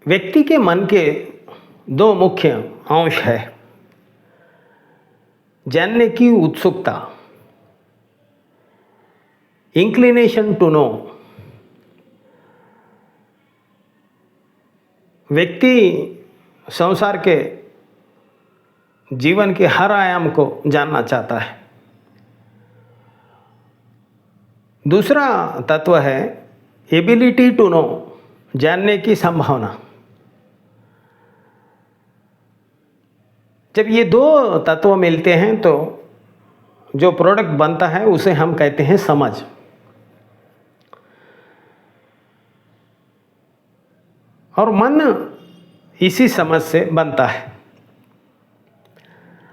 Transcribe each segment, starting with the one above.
व्यक्ति के मन के दो मुख्य अंश है। जानने की उत्सुकता, इंक्लिनेशन टू नो। व्यक्ति संसार के जीवन के हर आयाम को जानना चाहता है। दूसरा तत्व है एबिलिटी टू नो, जानने की संभावना। जब ये दो तत्व मिलते हैं तो जो प्रोडक्ट बनता है उसे हम कहते हैं समझ। और मन इसी समझ से बनता है।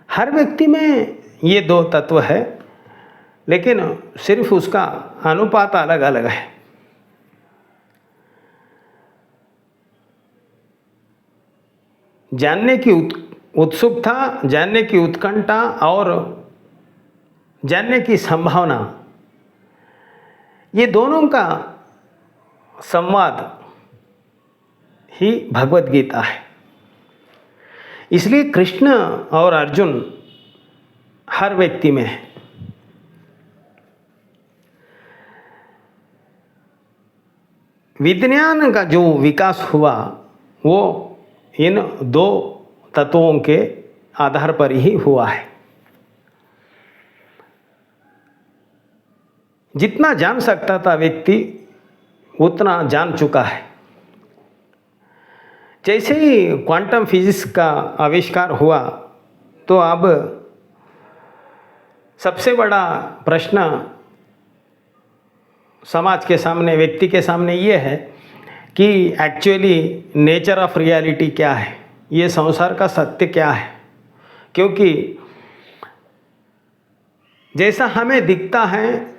हर व्यक्ति में ये दो तत्व है, लेकिन सिर्फ उसका अनुपात अलग अलग है। जानने की उत्सुकता, जानने की उत्कंठा और जानने की संभावना, ये दोनों का संवाद ही भगवत गीता है। इसलिए कृष्ण और अर्जुन हर व्यक्ति में है। विज्ञान का जो विकास हुआ वो इन दो तत्वों के आधार पर ही हुआ है। जितना जान सकता था व्यक्ति उतना जान चुका है। जैसे ही क्वांटम फिजिक्स का आविष्कार हुआ तो अब सबसे बड़ा प्रश्न समाज के सामने, व्यक्ति के सामने ये है कि एक्चुअली नेचर ऑफ रियलिटी क्या है, ये संसार का सत्य क्या है। क्योंकि जैसा हमें दिखता है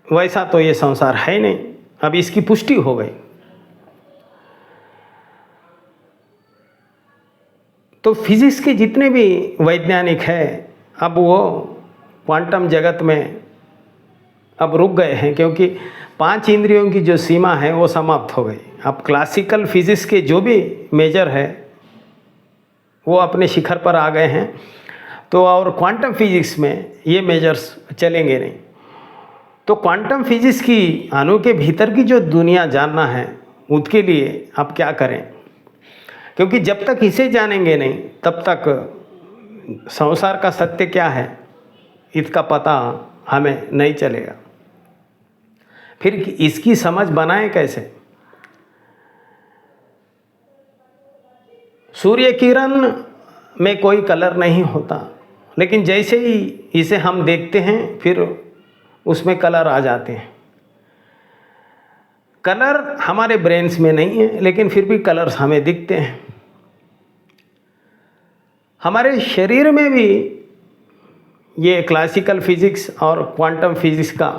वैसा तो ये संसार है नहीं। अब इसकी पुष्टि हो गई। तो फिजिक्स के जितने भी वैज्ञानिक हैं अब वो क्वांटम जगत में अब रुक गए हैं, क्योंकि 5 इंद्रियों की जो सीमा है वो समाप्त हो गई। अब क्लासिकल फिजिक्स के जो भी मेजर है वो अपने शिखर पर आ गए हैं। तो और क्वांटम फिजिक्स में ये मेजर्स चलेंगे नहीं। तो क्वांटम फिजिक्स की अणु के भीतर की जो दुनिया जानना है उसके लिए अब क्या करें, क्योंकि जब तक इसे जानेंगे नहीं तब तक संसार का सत्य क्या है इसका पता हमें नहीं चलेगा। फिर इसकी समझ बनाएं कैसे। सूर्य किरण में कोई कलर नहीं होता, लेकिन जैसे ही इसे हम देखते हैं फिर उसमें कलर आ जाते हैं। कलर हमारे ब्रेन्स में नहीं है, लेकिन फिर भी कलर्स हमें दिखते हैं। हमारे शरीर में भी ये क्लासिकल फिजिक्स और क्वांटम फिजिक्स का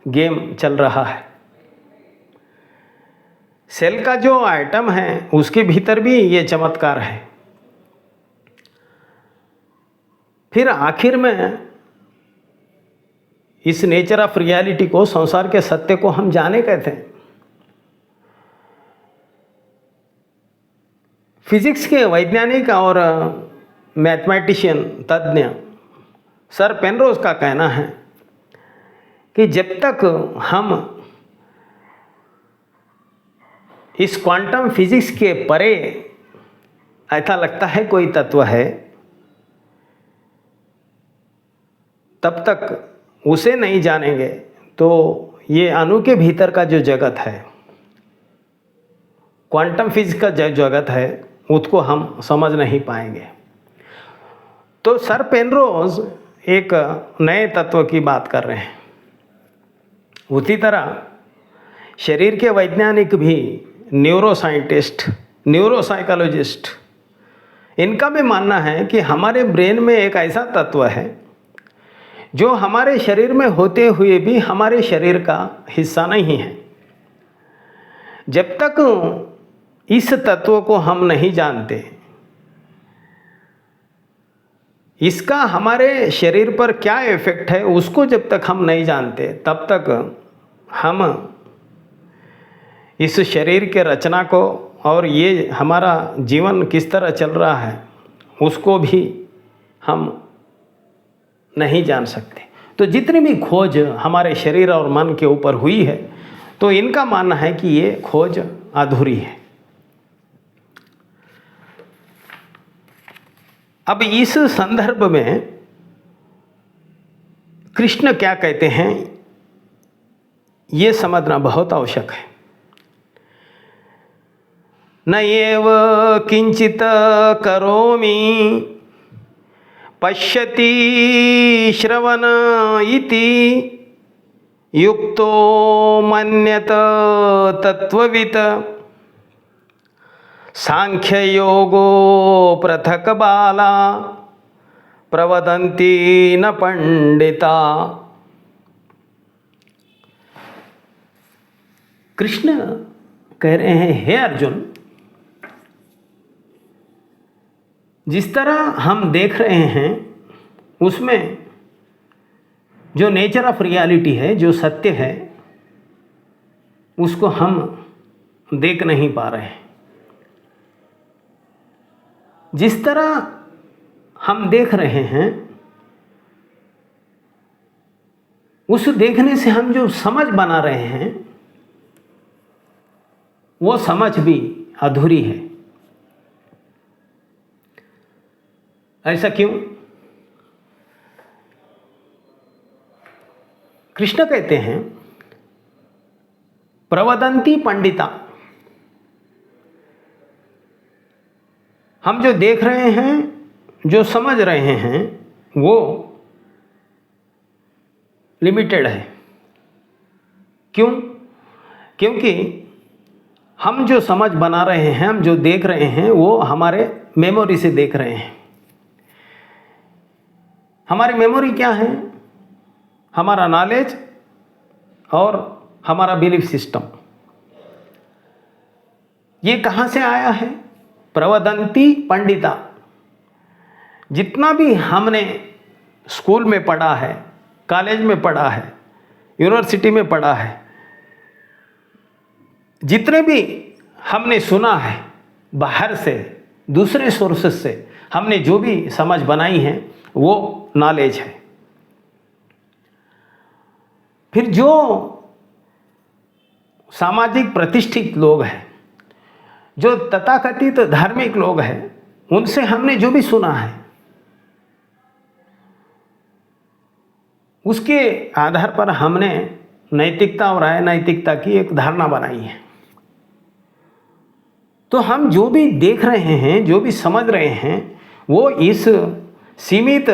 गेम चल रहा है। सेल का जो एटम है उसके भीतर भी ये चमत्कार है। फिर आखिर में इस नेचर ऑफ रियलिटी को, संसार के सत्य को हम जाने कहते हैं। फिजिक्स के वैज्ञानिक और मैथमेटिशियन तज्ञ सर पेनरोज का कहना है कि जब तक हम इस क्वांटम फिजिक्स के परे ऐसा लगता है कोई तत्व है, तब तक उसे नहीं जानेंगे तो ये अणु के भीतर का जो जगत है, क्वांटम फिजिक्स का जो जगत है, उसको हम समझ नहीं पाएंगे। तो सर पेनरोज एक नए तत्व की बात कर रहे हैं। उसी तरह शरीर के वैज्ञानिक भी, न्यूरोसाइंटिस्ट, न्यूरोसाइकोलॉजिस्ट, इनका भी मानना है कि हमारे ब्रेन में एक ऐसा तत्व है जो हमारे शरीर में होते हुए भी हमारे शरीर का हिस्सा नहीं है। जब तक इस तत्व को हम नहीं जानते, इसका हमारे शरीर पर क्या इफेक्ट है उसको जब तक हम नहीं जानते, तब तक हम इस शरीर के रचना को और ये हमारा जीवन किस तरह चल रहा है उसको भी हम नहीं जान सकते। तो जितनी भी खोज हमारे शरीर और मन के ऊपर हुई है, तो इनका मानना है कि ये खोज अधूरी है। अब इस संदर्भ में कृष्ण क्या कहते हैं ये समझना बहुत आवश्यक है। न एव किंचित करोमि पश्यति श्रवण इति युक्तो मन्यत तत्ववित् सांख्ययोगो पृथक बाला प्रवदन्ति न पंडिता। कृष्ण कह रहे हैं, हे अर्जुन, जिस तरह हम देख रहे हैं उसमें जो नेचर ऑफ रियलिटी है, जो सत्य है, उसको हम देख नहीं पा रहे हैं। जिस तरह हम देख रहे हैं उस देखने से हम जो समझ बना रहे हैं वो समझ भी अधूरी है। ऐसा क्यों? कृष्ण कहते हैं प्रवदन्ति पंडिता। हम जो देख रहे हैं, जो समझ रहे हैं, वो लिमिटेड है। क्यों? क्योंकि हम जो समझ बना रहे हैं, हम जो देख रहे हैं, वो हमारे मेमोरी से देख रहे हैं। हमारी मेमोरी क्या है? हमारा नॉलेज और हमारा बिलीफ सिस्टम। ये कहाँ से आया है? प्रवदन्ति पंडिता। जितना भी हमने स्कूल में पढ़ा है, कॉलेज में पढ़ा है, यूनिवर्सिटी में पढ़ा है, जितने भी हमने सुना है बाहर से, दूसरे सोर्सेस से हमने जो भी समझ बनाई है, वो नॉलेज है। फिर जो सामाजिक प्रतिष्ठित लोग हैं, जो तथाकथित धार्मिक लोग हैं, उनसे हमने जो भी सुना है उसके आधार पर हमने नैतिकता और अनैतिकता की एक धारणा बनाई है। तो हम जो भी देख रहे हैं, जो भी समझ रहे हैं, वो इस सीमित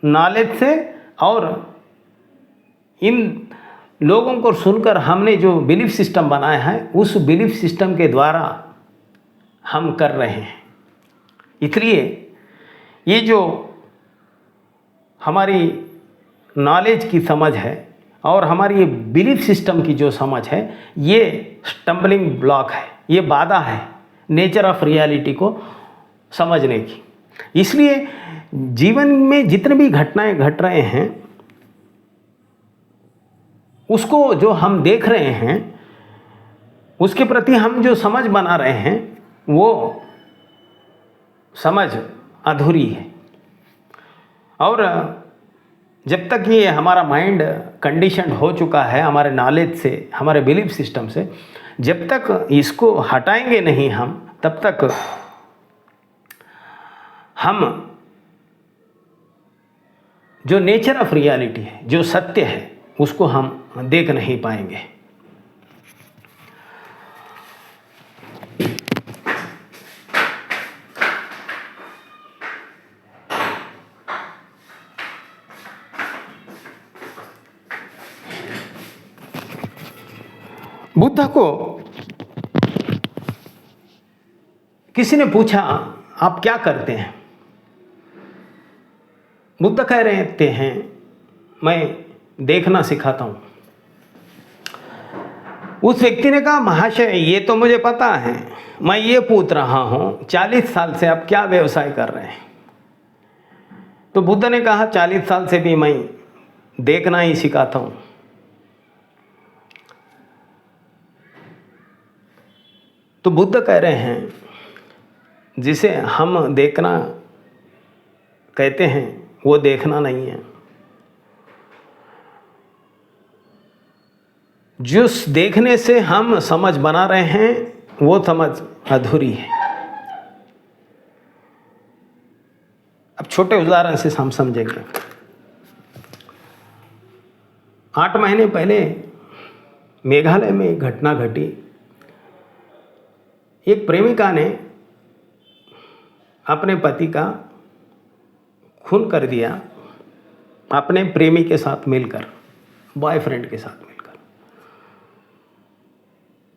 नॉलेज से और इन लोगों को सुनकर हमने जो बिलीफ सिस्टम बनाया है, उस बिलीफ सिस्टम के द्वारा हम कर रहे हैं। इसलिए ये जो हमारी नॉलेज की समझ है और हमारी ये बिलीफ सिस्टम की जो समझ है, ये स्टम्बलिंग ब्लॉक है, ये बाधा है नेचर ऑफ रियलिटी को समझने की। इसलिए जीवन में जितने भी घटनाएं घट रहे हैं, उसको जो हम देख रहे हैं, उसके प्रति हम जो समझ बना रहे हैं, वो समझ अधूरी है। और जब तक ये हमारा माइंड कंडीशन हो चुका है हमारे नॉलेज से, हमारे बिलीफ सिस्टम से, जब तक इसको हटाएंगे नहीं हम, तब तक हम जो नेचर ऑफ रियलिटी है, जो सत्य है, उसको हम देख नहीं पाएंगे। बुद्ध को किसी ने पूछा, आप क्या करते हैं? बुद्ध कह रहे हैं, मैं देखना सिखाता हूँ। उस व्यक्ति ने कहा, महाशय ये तो मुझे पता है, मैं ये पूछ रहा हूँ 40 साल से आप क्या व्यवसाय कर रहे हैं? तो बुद्ध ने कहा, 40 साल से भी मैं देखना ही सिखाता हूँ। तो बुद्ध कह रहे हैं, जिसे हम देखना कहते हैं वो देखना नहीं है, जिस देखने से हम समझ बना रहे हैं वो समझ अधूरी है। अब छोटे उदाहरण से हम समझेंगे। 8 महीने पहले मेघालय में एक घटना घटी। एक प्रेमिका ने अपने पति का खून कर दिया अपने प्रेमी के साथ मिलकर, बॉयफ्रेंड के साथ मिलकर।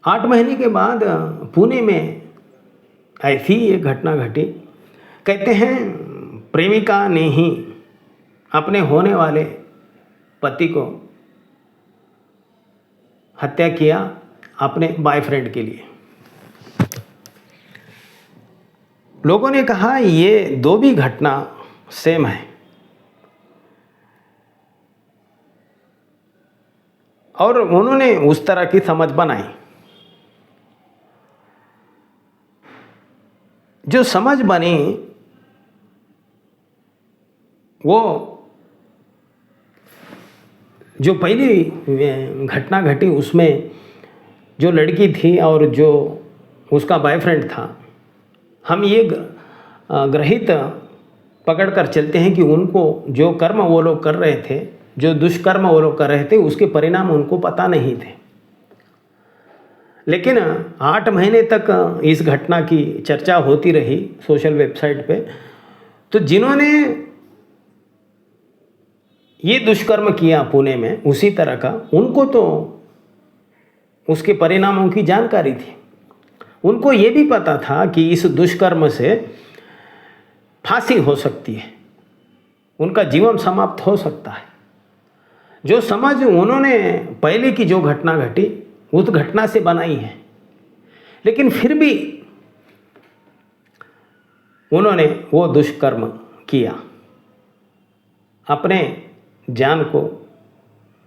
8 महीने के बाद पुणे में ऐसी एक घटना घटी। कहते हैं प्रेमिका ने ही अपने होने वाले पति को हत्या किया अपने बॉयफ्रेंड के लिए। लोगों ने कहा ये दो भी घटना सेम है, और उन्होंने उस तरह की समझ बनाई। जो समझ बनी वो जो पहली घटना घटी उसमें जो लड़की थी और जो उसका बॉयफ्रेंड था, हम ये ग्रहित पकड़ कर चलते हैं कि उनको जो कर्म वो लोग कर रहे थे, जो दुष्कर्म वो लोग कर रहे थे, उसके परिणाम उनको पता नहीं थे। लेकिन 8 महीने तक इस घटना की चर्चा होती रही सोशल वेबसाइट पे। तो जिन्होंने ये दुष्कर्म किया पुणे में उसी तरह का, उनको तो उसके परिणामों की जानकारी थी। उनको ये भी पता था कि इस दुष्कर्म से फांसी हो सकती है, उनका जीवन समाप्त हो सकता है। जो समझ उन्होंने पहले की जो घटना घटी उस घटना से बनाई है, लेकिन फिर भी उन्होंने वो दुष्कर्म किया, अपने जान को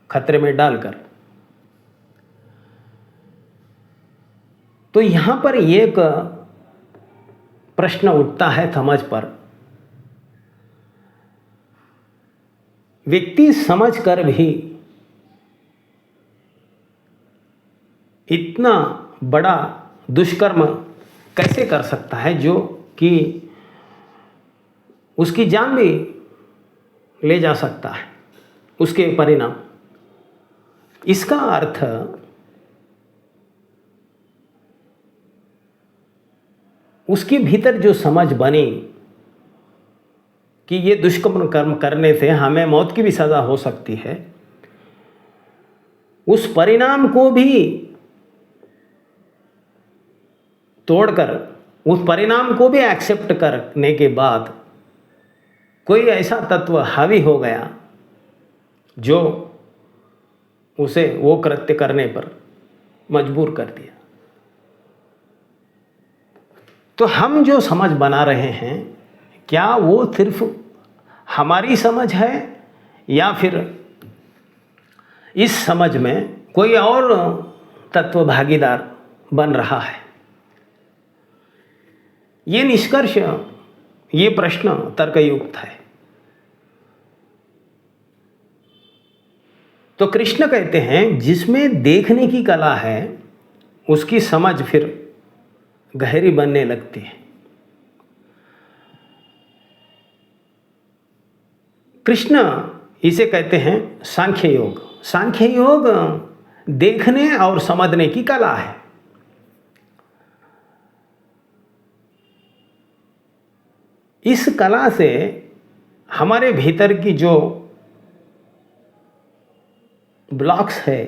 खतरे में डालकर। तो यहाँ पर एक प्रश्न उठता है समझ पर। व्यक्ति समझ कर भी इतना बड़ा दुष्कर्म कैसे कर सकता है जो कि उसकी जान भी ले जा सकता है, उसके परिणाम। इसका अर्थ उसके भीतर जो समझ बनी कि ये दुष्कर्म कर्म करने से हमें मौत की भी सज़ा हो सकती है, उस परिणाम को भी तोड़कर, उस परिणाम को भी एक्सेप्ट करने के बाद कोई ऐसा तत्व हावी हो गया जो उसे वो कृत्य करने पर मजबूर कर दिया। तो हम जो समझ बना रहे हैं, क्या वो सिर्फ हमारी समझ है या फिर इस समझ में कोई और तत्व भागीदार बन रहा है? ये निष्कर्ष, ये प्रश्न तर्कयुक्त है। तो कृष्ण कहते हैं जिसमें देखने की कला है उसकी समझ फिर गहरी बनने लगती है। कृष्ण इसे कहते हैं सांख्य योग। सांख्य योग देखने और समझने की कला है। इस कला से हमारे भीतर की जो ब्लॉक्स है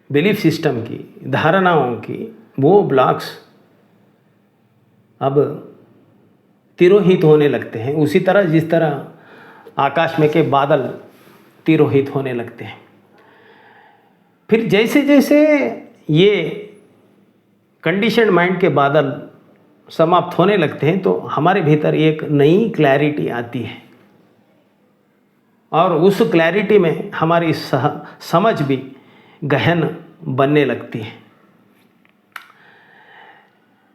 बिलीफ सिस्टम की, धारणाओं की, वो ब्लॉक्स अब तिरोहित होने लगते हैं। उसी तरह जिस तरह आकाश में के बादल तिरोहित होने लगते हैं। फिर जैसे जैसे ये कंडीशनड माइंड के बादल समाप्त होने लगते हैं तो हमारे भीतर एक नई क्लैरिटी आती है, और उस क्लैरिटी में हमारी समझ भी गहन बनने लगती है।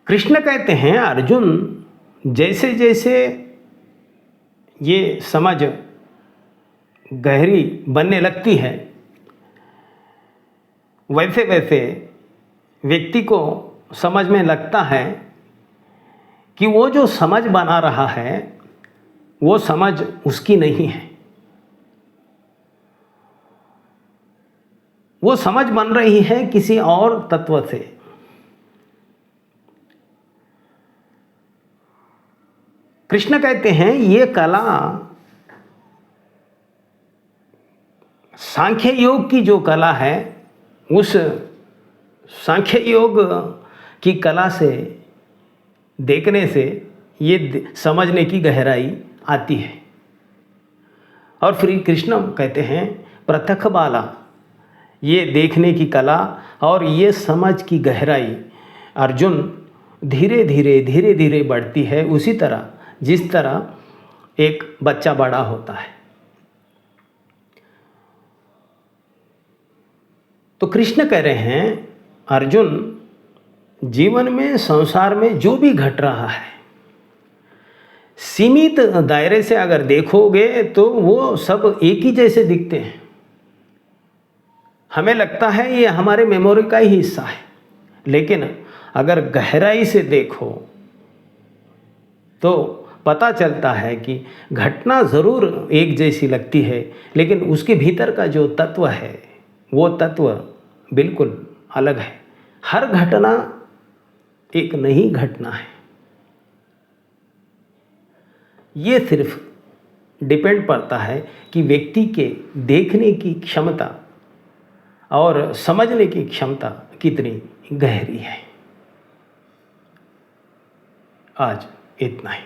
कृष्ण कहते हैं अर्जुन, जैसे जैसे ये समझ गहरी बनने लगती है, वैसे वैसे व्यक्ति को समझ में लगता है कि वो जो समझ बना रहा है वो समझ उसकी नहीं है, वो समझ बन रही है किसी और तत्व से। कृष्ण कहते हैं ये कला सांख्य योग की जो कला है, उस सांख्य योग की कला से देखने से ये समझने की गहराई आती है। और फिर कृष्ण कहते हैं पृथक बाला, ये देखने की कला और ये समझ की गहराई अर्जुन धीरे धीरे बढ़ती है, उसी तरह जिस तरह एक बच्चा बड़ा होता है। तो कृष्ण कह रहे हैं अर्जुन, जीवन में संसार में जो भी घट रहा है, सीमित दायरे से अगर देखोगे तो वो सब एक ही जैसे दिखते हैं। हमें लगता है ये हमारे मेमोरी का ही हिस्सा है, लेकिन अगर गहराई से देखो तो पता चलता है कि घटना ज़रूर एक जैसी लगती है, लेकिन उसके भीतर का जो तत्व है वो तत्व बिल्कुल अलग है। हर घटना एक नई घटना है। ये सिर्फ डिपेंड पड़ता है कि व्यक्ति के देखने की क्षमता और समझने की क्षमता कितनी गहरी है। आज इतना ही।